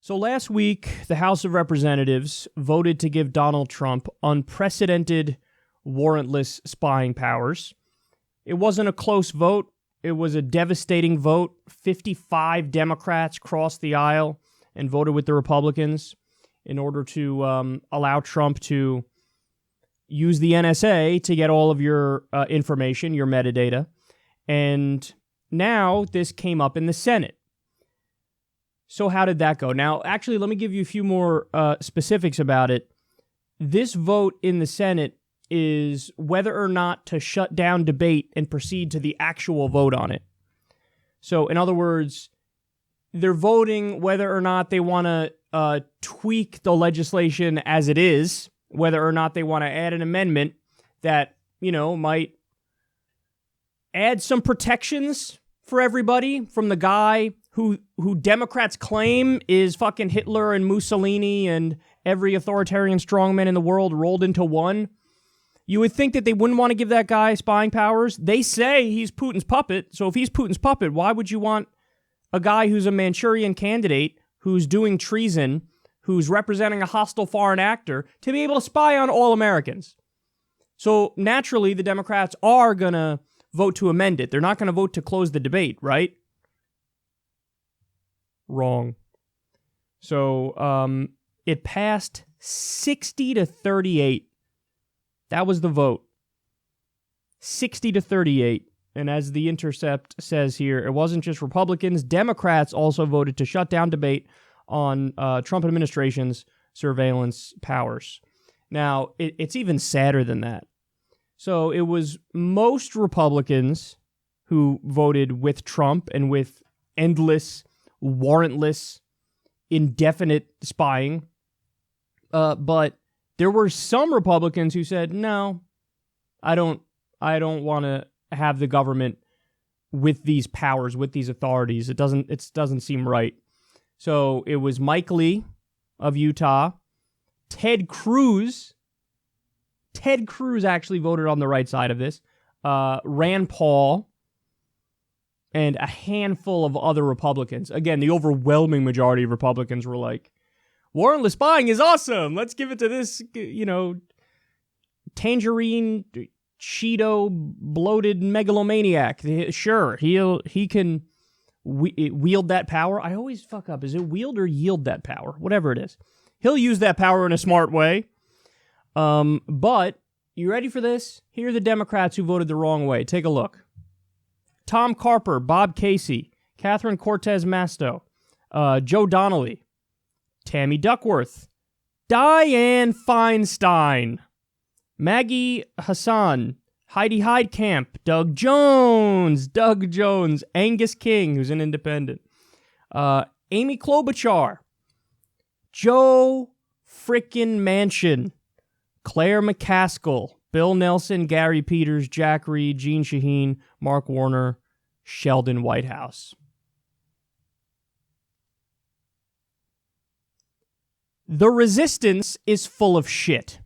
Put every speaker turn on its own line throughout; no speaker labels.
So last week, the House of Representatives voted to give Donald Trump unprecedented warrantless spying powers. It wasn't a close vote. It was a devastating vote. 55 Democrats crossed the aisle and voted with the Republicans in order to allow Trump to use the NSA to get all of your information, your metadata. And now this came up in the Senate. So how did that go? Now, actually, let me give you a few more specifics about it. This vote in the Senate is whether or not to shut down debate and proceed to the actual vote on it. So, in other words, they're voting whether or not they want to tweak the legislation as it is, whether or not they want to add an amendment that, might add some protections for everybody from the guy who Democrats claim is fucking Hitler and Mussolini and every authoritarian strongman in the world rolled into one. You would think that they wouldn't want to give that guy spying powers. They say he's Putin's puppet, so if he's Putin's puppet, why would you want a guy who's a Manchurian candidate, who's doing treason, who's representing a hostile foreign actor, to be able to spy on all Americans? So naturally, the Democrats are going to vote to amend it. They're not going to vote to close the debate, right? Wrong. So it passed 60-38. That was the vote. 60-38. And as The Intercept says here, it wasn't just Republicans. Democrats also voted to shut down debate on Trump administration's surveillance powers. Now, it's even sadder than that. So it was most Republicans who voted with Trump and with endless, warrantless, indefinite spying. But there were some Republicans who said, no, I don't want to have the government with these powers, with these authorities. It doesn't seem right. So it was Mike Lee of Utah, Ted Cruz. Ted Cruz actually voted on the right side of this. Rand Paul, and a handful of other Republicans. Again, the overwhelming majority of Republicans were like, warrantless spying is awesome. Let's give it to this, tangerine, Cheeto, bloated megalomaniac. Sure, he can wield that power. I always fuck up. Is it wield or yield that power? Whatever it is. He'll use that power in a smart way. But, you ready for this? Here are the Democrats who voted the wrong way. Take a look. Tom Carper, Bob Casey, Catherine Cortez Masto, Joe Donnelly, Tammy Duckworth, Dianne Feinstein, Maggie Hassan, Heidi Heidkamp, Doug Jones, Angus King, who's an independent, Amy Klobuchar, Joe frickin' Manchin, Claire McCaskill, Bill Nelson, Gary Peters, Jack Reed, Gene Shaheen, Mark Warner, Sheldon Whitehouse. The resistance is full of shit.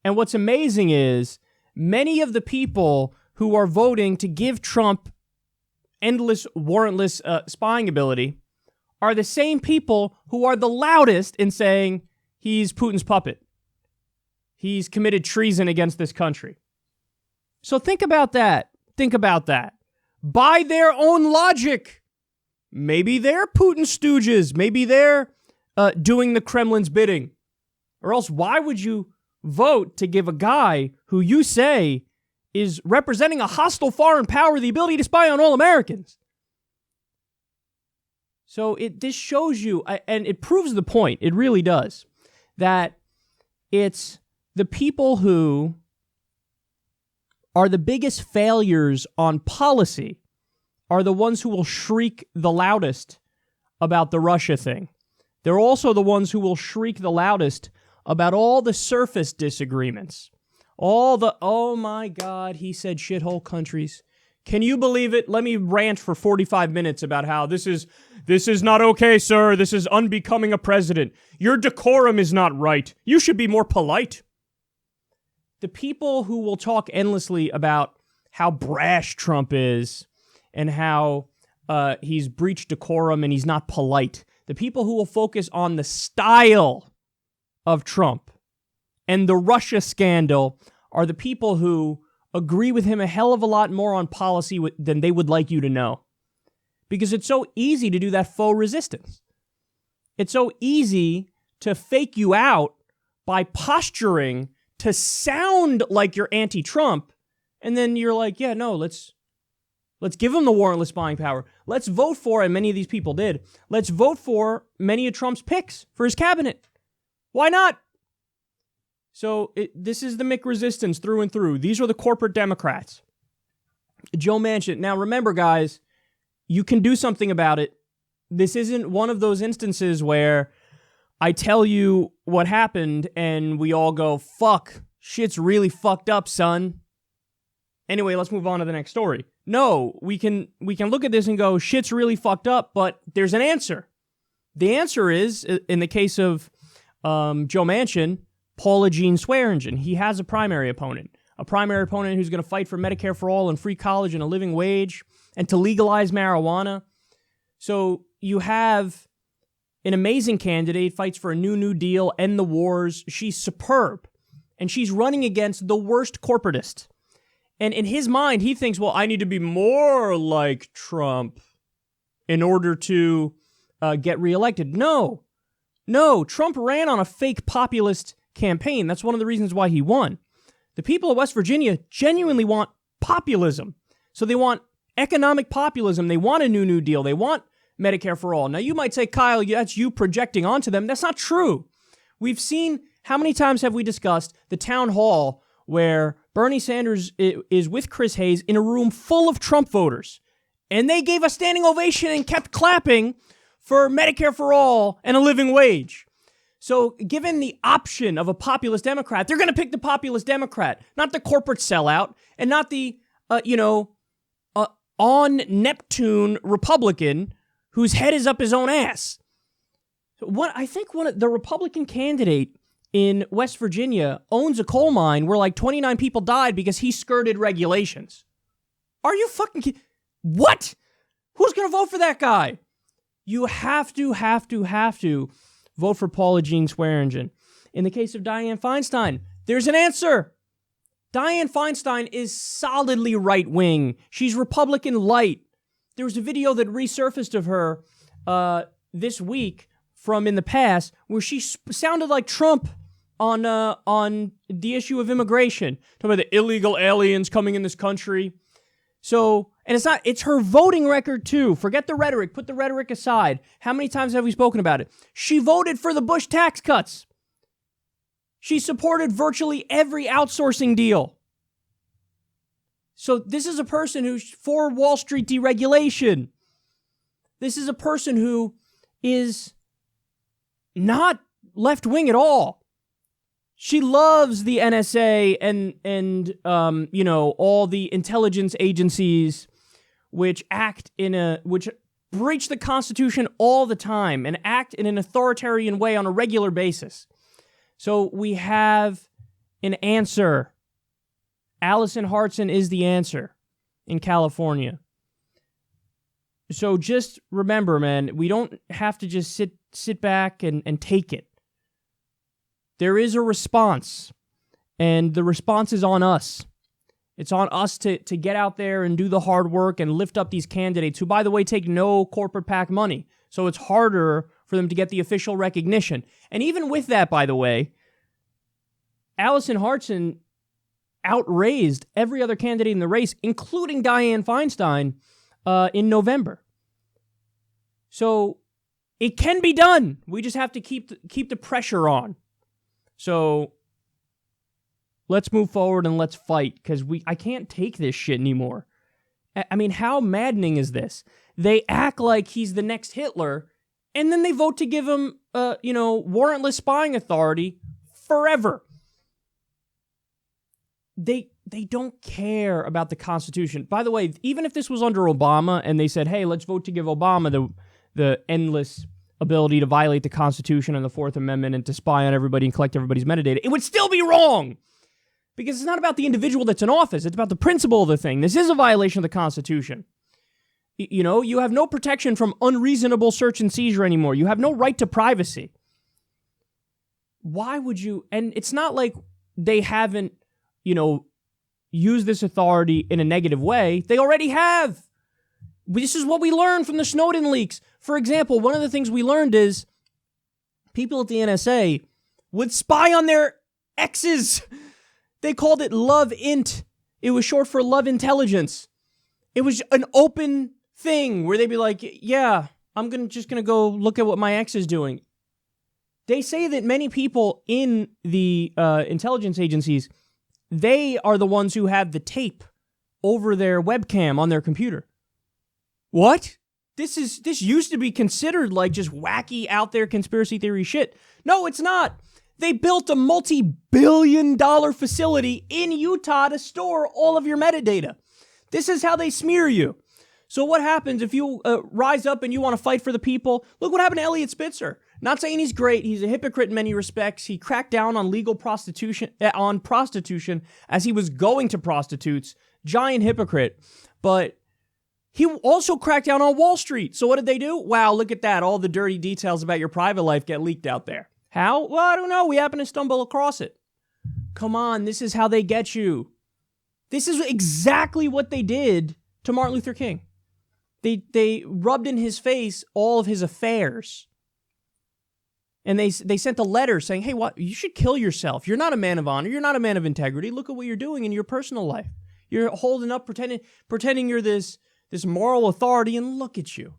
And what's amazing is many of the people who are voting to give Trump endless, warrantless spying ability are the same people who are the loudest in saying he's Putin's puppet. He's committed treason against this country. So think about that. By their own logic, maybe they're Putin stooges. Maybe they're doing the Kremlin's bidding. Or else why would you vote to give a guy who you say is representing a hostile foreign power the ability to spy on all Americans? So this shows you, and it proves the point, it really does, that it's the people who are the biggest failures on policy are the ones who will shriek the loudest about the Russia thing. They're also the ones who will shriek the loudest about all the surface disagreements. All the, oh my God, he said shithole countries. Can you believe it? Let me rant for 45 minutes about how this is not okay, sir. This is unbecoming a president. Your decorum is not right. You should be more polite. The people who will talk endlessly about how brash Trump is and how he's breached decorum and he's not polite, The people who will focus on the style of Trump and the Russia scandal are the people who agree with him a hell of a lot more on policy than they would like you to know. Because it's so easy to do that faux resistance. It's so easy to fake you out by posturing to sound like you're anti-Trump, and then you're like, yeah, no, let's give him the warrantless spying power. Let's vote for, and many of these people did, let's vote for many of Trump's picks for his cabinet. Why not? So this is the Mick resistance through and through. These are the corporate Democrats. Joe Manchin. Now remember, guys, you can do something about it. This isn't one of those instances where I tell you what happened and we all go, fuck, shit's really fucked up, son. Anyway, let's move on to the next story. No, we can look at this and go, shit's really fucked up, but there's an answer. The answer is, in the case of Joe Manchin, Paula Jean Swearengin. He has a primary opponent who's going to fight for Medicare for all and free college and a living wage and to legalize marijuana. So you have an amazing candidate, fights for a New Deal, end the wars. She's superb. And she's running against the worst corporatist. And in his mind, he thinks, well, I need to be more like Trump in order to get reelected. No, Trump ran on a fake populist campaign. That's one of the reasons why he won. The people of West Virginia genuinely want populism. So they want economic populism. They want a New Deal. They want Medicare for all. Now, you might say, Kyle, that's you projecting onto them. That's not true. We've seen, how many times have we discussed the town hall where Bernie Sanders is with Chris Hayes in a room full of Trump voters, and they gave a standing ovation and kept clapping for Medicare for all and a living wage. So given the option of a populist Democrat, they're going to pick the populist Democrat, not the corporate sellout and not the, on Neptune Republican whose head is up his own ass. I think the Republican candidate in West Virginia owns a coal mine where like 29 people died because he skirted regulations. Are you fucking kidding? What? Who's going to vote for that guy? You have to vote for Paula Jean Swearengin. In the case of Dianne Feinstein, there's an answer. Dianne Feinstein is solidly right-wing. She's Republican light. There was a video that resurfaced of her this week from in the past where she sounded like Trump on the issue of immigration, talking about the illegal aliens coming in this country. So, and it's her voting record too. Forget the rhetoric. Put the rhetoric aside. How many times have we spoken about it? She voted for the Bush tax cuts. She supported virtually every outsourcing deal. So this is a person who's for Wall Street deregulation. This is a person who is not left-wing at all. She loves the NSA and all the intelligence agencies which breach the Constitution all the time and act in an authoritarian way on a regular basis. So we have an answer. Allison Hartson is the answer in California. So just remember, man, we don't have to just sit back and take it. There is a response, and the response is on us. It's on us to get out there and do the hard work and lift up these candidates who, by the way, take no corporate PAC money. So it's harder for them to get the official recognition. And even with that, by the way, Allison Hartson outraised every other candidate in the race, including Dianne Feinstein, in November. So it can be done. We just have to keep the pressure on. So let's move forward and let's fight, because I can't take this shit anymore. I mean, how maddening is this? They act like he's the next Hitler, and then they vote to give him, warrantless spying authority forever. They don't care about the Constitution. By the way, even if this was under Obama and they said, hey, let's vote to give Obama the endless ability to violate the Constitution and the Fourth Amendment and to spy on everybody and collect everybody's metadata, it would still be wrong. Because it's not about the individual that's in office. It's about the principle of the thing. This is a violation of the Constitution. You have no protection from unreasonable search and seizure anymore. You have no right to privacy. Why would you? And it's not like they haven't, used this authority in a negative way. They already have. This is what we learned from the Snowden leaks. For example, one of the things we learned is people at the NSA would spy on their exes. They called it Love Int. It was short for Love Intelligence. It was an open thing where they'd be like, yeah, I'm just going to go look at what my ex is doing. They say that many people in the intelligence agencies, they are the ones who have the tape over their webcam on their computer. What? This used to be considered like just wacky out there conspiracy theory shit. No, it's not. They built a multi-billion-dollar facility in Utah to store all of your metadata. This is how they smear you. So what happens if you rise up and you want to fight for the people? Look what happened to Elliot Spitzer. Not saying he's great. He's a hypocrite in many respects. He cracked down on legal prostitution, as he was going to prostitutes. Giant hypocrite. But he also cracked down on Wall Street. So what did they do? Wow, look at that. All the dirty details about your private life get leaked out there. How? Well, I don't know. We happen to stumble across it. Come on, this is how they get you. This is exactly what they did to Martin Luther King. They rubbed in his face all of his affairs. And they sent a letter saying, hey, what? You should kill yourself. You're not a man of honor. You're not a man of integrity. Look at what you're doing in your personal life. You're holding up, pretending you're this moral authority, and look at you.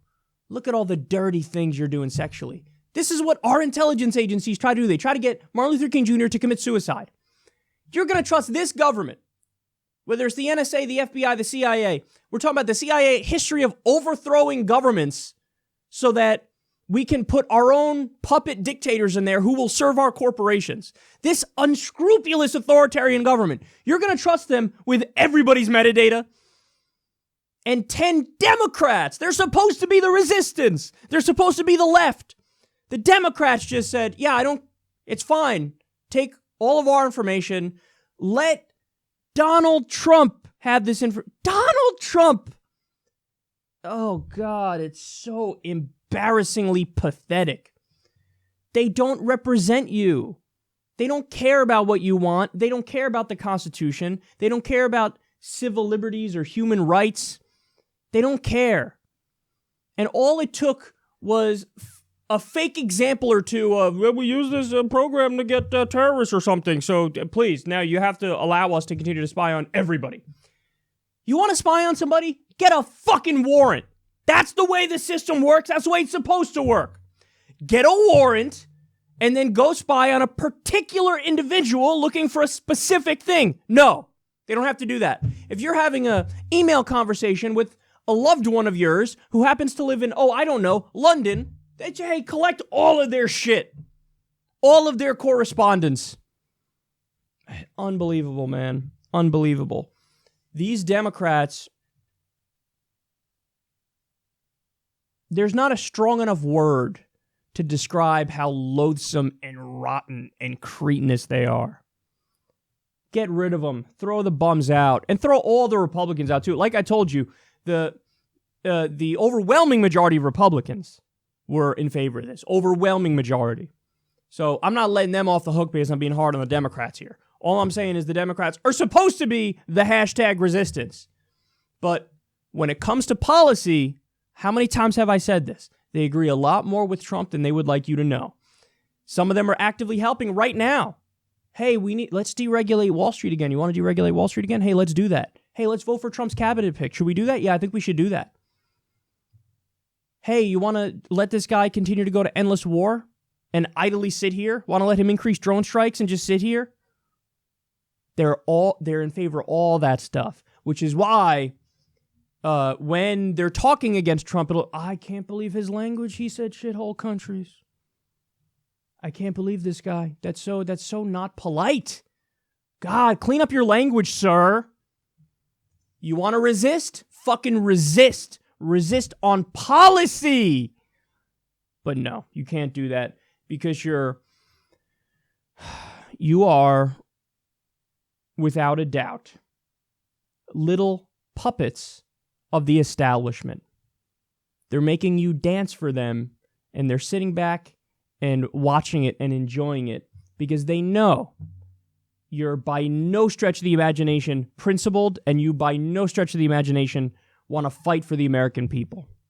Look at all the dirty things you're doing sexually. This is what our intelligence agencies try to do. They try to get Martin Luther King Jr. to commit suicide. You're going to trust this government, whether it's the NSA, the FBI, the CIA. We're talking about the CIA history of overthrowing governments so that we can put our own puppet dictators in there who will serve our corporations. This unscrupulous authoritarian government, you're going to trust them with everybody's metadata? And 10 Democrats, they're supposed to be the resistance. They're supposed to be the left. The Democrats just said, yeah, it's fine. Take all of our information. Let Donald Trump have this Donald Trump! Oh, God, it's so embarrassingly pathetic. They don't represent you. They don't care about what you want. They don't care about the Constitution. They don't care about civil liberties or human rights. They don't care. And all it took was a fake example or two of, well, we use this program to get terrorists or something, so please, now you have to allow us to continue to spy on everybody. You want to spy on somebody? Get a fucking warrant. That's the way the system works. That's the way it's supposed to work. Get a warrant and then go spy on a particular individual looking for a specific thing. No, they don't have to do that. If you're having an email conversation with a loved one of yours who happens to live in, London, hey, collect all of their shit. All of their correspondence. Unbelievable, man. Unbelievable. These Democrats, there's not a strong enough word to describe how loathsome and rotten and cretinous they are. Get rid of them. Throw the bums out. And throw all the Republicans out, too. Like I told you, the overwhelming majority of Republicans were in favor of this. Overwhelming majority. So I'm not letting them off the hook because I'm being hard on the Democrats here. All I'm saying is the Democrats are supposed to be the hashtag resistance. But when it comes to policy, how many times have I said this? They agree a lot more with Trump than they would like you to know. Some of them are actively helping right now. Hey, let's deregulate Wall Street again. You want to deregulate Wall Street again? Hey, let's do that. Hey, let's vote for Trump's cabinet pick. Should we do that? Yeah, I think we should do that. Hey, you want to let this guy continue to go to endless war and idly sit here? Want to let him increase drone strikes and just sit here? They're in favor of all that stuff, which is why when they're talking against Trump, I can't believe his language. He said shithole countries. I can't believe this guy. That's so not polite. God, clean up your language, sir. You want to resist? Fucking resist. Resist on policy. But no, you can't do that because you are, without a doubt, little puppets of the establishment. They're making you dance for them, and they're sitting back and watching it and enjoying it because they know you're by no stretch of the imagination principled, and you by no stretch of the imagination want to fight for the American people.